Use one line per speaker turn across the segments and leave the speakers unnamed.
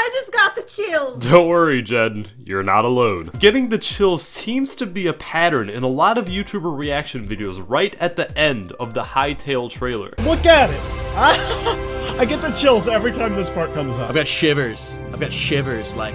I just got the chills.
Don't worry, Jen, you're not alone. Getting the chills seems to be a pattern in a lot of YouTuber reaction videos right at the end of the Hytale trailer.
Look at it! I get the chills every time this part comes up.
I've got shivers. Like...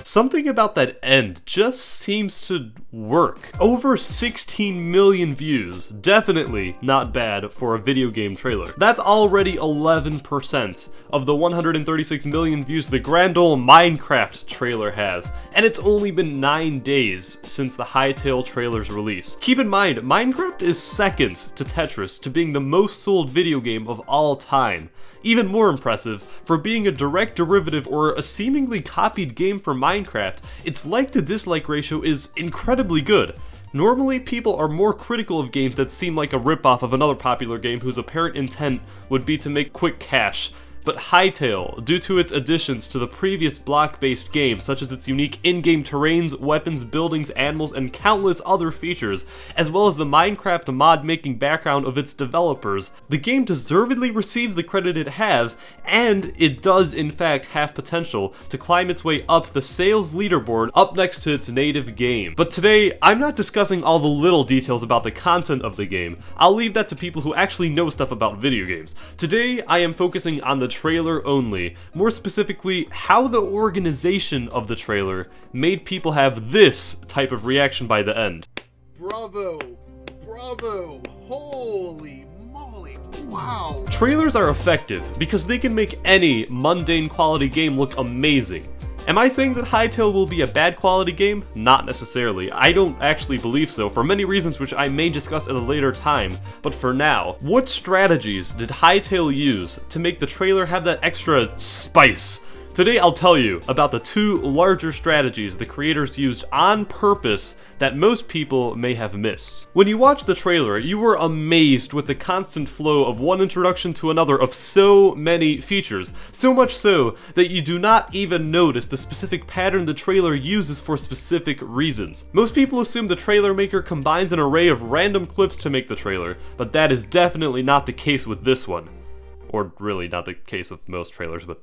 Something about that end just seems to work. Over 16 million views, definitely not bad for a video game trailer. That's already 11% of the 136 million views the grand ol' Minecraft trailer has, and it's only been 9 days since the Hytale trailer's release. Keep in mind, Minecraft is second to Tetris to being the most sold video game of all time. Even more impressive, for being a direct derivative or a seemingly copied game from Minecraft, its like to dislike ratio is incredibly good. Normally, people are more critical of games that seem like a ripoff of another popular game whose apparent intent would be to make quick cash. But Hytale, due to its additions to the previous block-based game, such as its unique in-game terrains, weapons, buildings, animals, and countless other features, as well as the Minecraft mod-making background of its developers, the game deservedly receives the credit it has, and it does in fact have potential to climb its way up the sales leaderboard up next to its native game. But today, I'm not discussing all the little details about the content of the game. I'll leave that to people who actually know stuff about video games. Today, I am focusing on the trailer only, more specifically how the organization of the trailer made people have this type of reaction by the end.
Bravo, holy moly, wow.
Trailers are effective because they can make any mundane quality game look amazing. Am I saying that Hytale will be a bad quality game? Not necessarily. I don't actually believe so, for many reasons which I may discuss at a later time, but for now, what strategies did Hytale use to make the trailer have that extra spice? Today I'll tell you about the two larger strategies the creators used on purpose that most people may have missed. When you watch the trailer, you were amazed with the constant flow of one introduction to another of so many features, so much so that you do not even notice the specific pattern the trailer uses for specific reasons. Most people assume the trailer maker combines an array of random clips to make the trailer, but that is definitely not the case with this one. Or really not the case of most trailers, but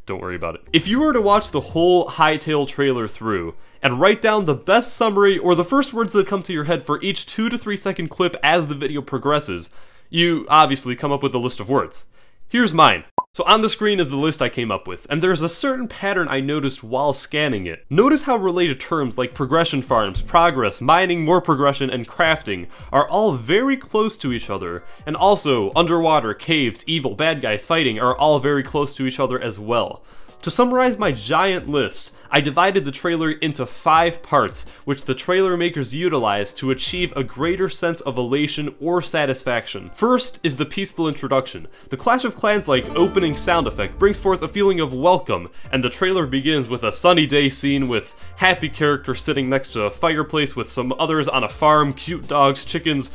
don't worry about it. If you were to watch the whole Hytale trailer through, and write down the best summary or the first words that come to your head for each 2 to 3 second clip as the video progresses, you obviously come up with a list of words. Here's mine. So on the screen is the list I came up with, and there's a certain pattern I noticed while scanning it. Notice how related terms like progression farms, progress, mining, more progression, and crafting are all very close to each other, and also underwater, caves, evil, bad guys, fighting are all very close to each other as well. To summarize my giant list, I divided the trailer into 5 parts, which the trailer makers utilized to achieve a greater sense of elation or satisfaction. First is the peaceful introduction. The Clash of Clans-like opening sound effect brings forth a feeling of welcome, and the trailer begins with a sunny day scene with happy characters sitting next to a fireplace with some others on a farm, cute dogs, chickens,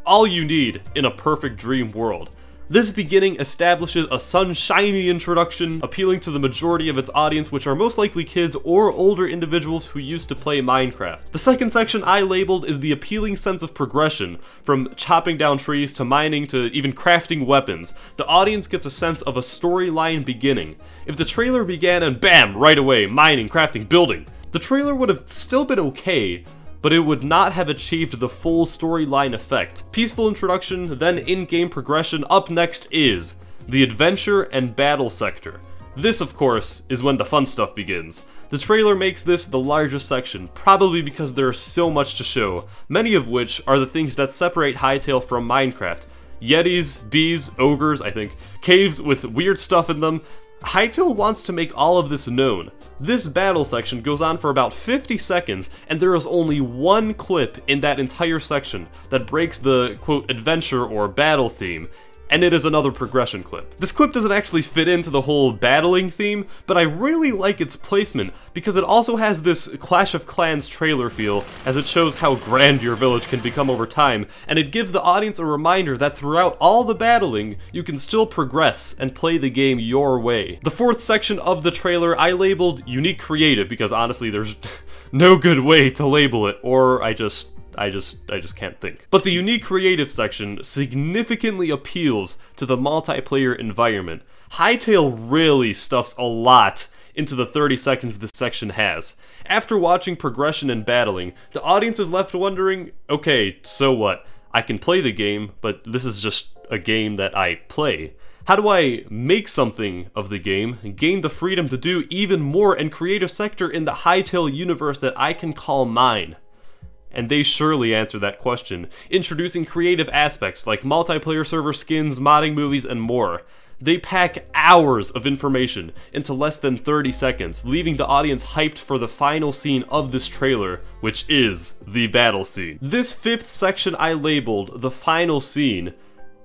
all you need in a perfect dream world. This beginning establishes a sunshiny introduction, appealing to the majority of its audience, which are most likely kids or older individuals who used to play Minecraft. The second section I labeled is the appealing sense of progression, from chopping down trees to mining to even crafting weapons. The audience gets a sense of a storyline beginning. If the trailer began and bam, right away, mining, crafting, building, the trailer would have still been okay, but it would not have achieved the full storyline effect. Peaceful introduction, then in-game progression. Up next is the adventure and battle sector. This, of course, is when the fun stuff begins. The trailer makes this the largest section, probably because there is so much to show, many of which are the things that separate Hytale from Minecraft. Yetis, bees, ogres, I think, caves with weird stuff in them. Hytale wants to make all of this known. This battle section goes on for about 50 seconds, and there is only one clip in that entire section that breaks the, quote, adventure or battle theme, and it is another progression clip. This clip doesn't actually fit into the whole battling theme, but I really like its placement because it also has this Clash of Clans trailer feel, as it shows how grand your village can become over time, and it gives the audience a reminder that throughout all the battling, you can still progress and play the game your way. The fourth section of the trailer I labeled Unique Creative, because honestly there's no good way to label it, or I just can't think. But the Unique Creative section significantly appeals to the multiplayer environment. Hytale really stuffs a lot into the 30 seconds this section has. After watching progression and battling, the audience is left wondering, okay, so what? I can play the game, but this is just a game that I play. How do I make something of the game, gain the freedom to do even more, and create a sector in the Hytale universe that I can call mine? And they surely answer that question, introducing creative aspects like multiplayer server skins, modding movies, and more. They pack hours of information into less than 30 seconds, leaving the audience hyped for the final scene of this trailer, which is the battle scene. This 5th section I labeled the final scene.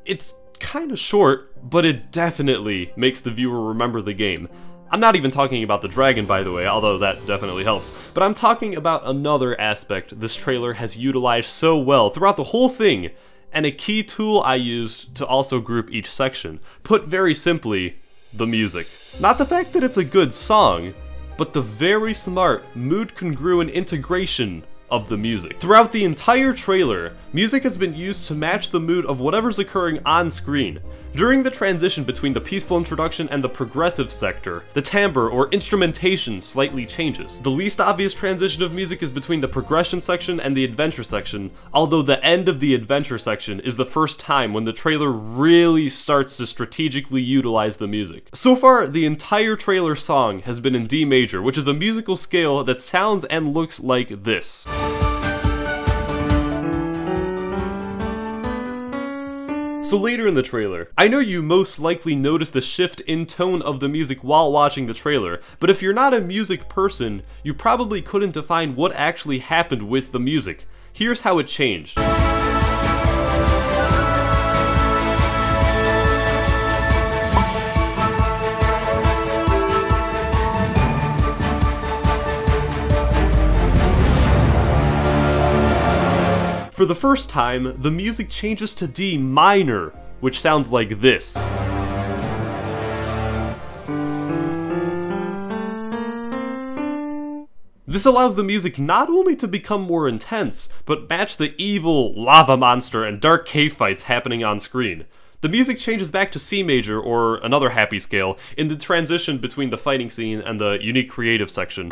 It's kinda short, but it definitely makes the viewer remember the game. I'm not even talking about the dragon, by the way, although that definitely helps, but I'm talking about another aspect this trailer has utilized so well throughout the whole thing, and a key tool I used to also group each section. Put very simply, the music. Not the fact that it's a good song, but the very smart, mood-congruent integration of the music. Throughout the entire trailer, music has been used to match the mood of whatever's occurring on screen. During the transition between the peaceful introduction and the progressive sector, the timbre or instrumentation slightly changes. The least obvious transition of music is between the progression section and the adventure section, although the end of the adventure section is the first time when the trailer really starts to strategically utilize the music. So far, the entire trailer song has been in D major, which is a musical scale that sounds and looks like this. So later in the trailer, I know you most likely noticed the shift in tone of the music while watching the trailer, but if you're not a music person, you probably couldn't define what actually happened with the music. Here's how it changed. For the first time, the music changes to D minor, which sounds like this. This allows the music not only to become more intense, but match the evil lava monster and dark cave fights happening on screen. The music changes back to C major, or another happy scale, in the transition between the fighting scene and the unique creative section.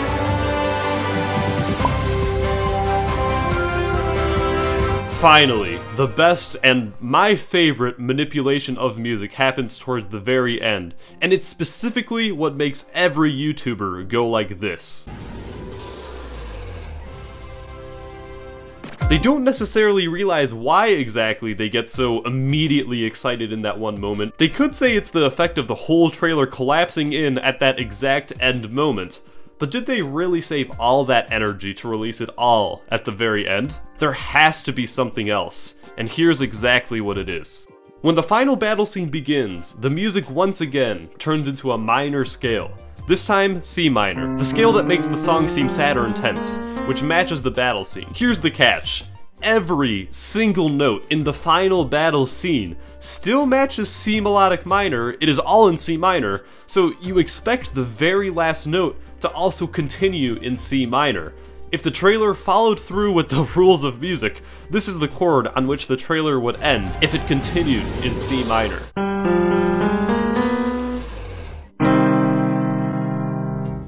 Finally, the best and my favorite manipulation of music happens towards the very end, and it's specifically what makes every YouTuber go like this. They don't necessarily realize why exactly they get so immediately excited in that one moment. They could say it's the effect of the whole trailer collapsing in at that exact end moment. But did they really save all that energy to release it all at the very end? There has to be something else, and here's exactly what it is. When the final battle scene begins, the music once again turns into a minor scale. This time, C minor, the scale that makes the song seem sad or intense, which matches the battle scene. Here's the catch. Every single note in the final battle scene still matches C melodic minor. It is all in C minor, so you expect the very last note to also continue in C minor. If the trailer followed through with the rules of music, this is the chord on which the trailer would end if it continued in C minor.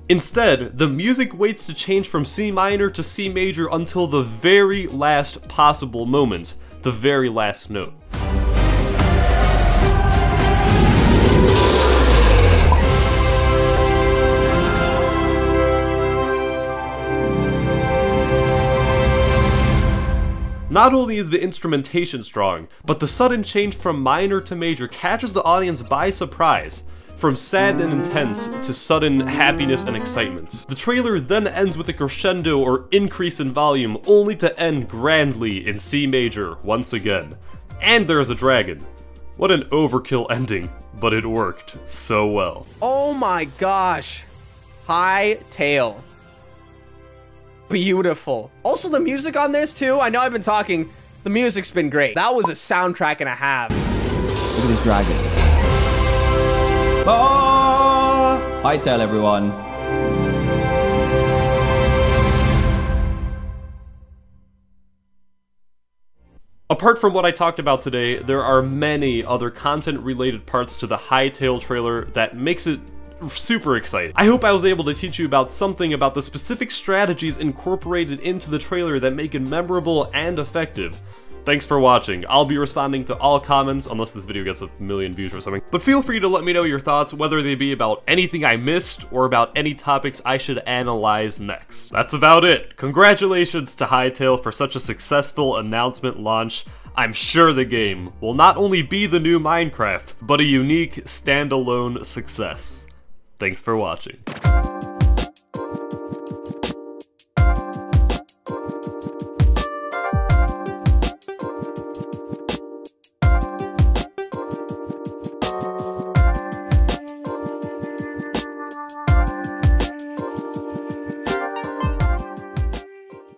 Instead, the music waits to change from C minor to C major until the very last possible moment, the very last note. Not only is the instrumentation strong, but the sudden change from minor to major catches the audience by surprise. From sad and intense to sudden happiness and excitement. The trailer then ends with a crescendo or increase in volume, only to end grandly in C major once again. And there's a dragon. What an overkill ending, but it worked so well.
Oh my gosh. Hytale. Beautiful. Also the music on this too, I know I've been talking, the music's been great. That was a soundtrack and a half.
Look at this dragon. Oh! Hytale, everyone.
Apart from what I talked about today, there are many other content-related parts to the Hytale trailer that makes it super excited. I hope I was able to teach you about something about the specific strategies incorporated into the trailer that make it memorable and effective. Thanks for watching. I'll be responding to all comments, unless this video gets 1 million views or something. But feel free to let me know your thoughts, whether they be about anything I missed, or about any topics I should analyze next. That's about it. Congratulations to Hytale for such a successful announcement launch. I'm sure the game will not only be the new Minecraft, but a unique, standalone success. Thanks for watching.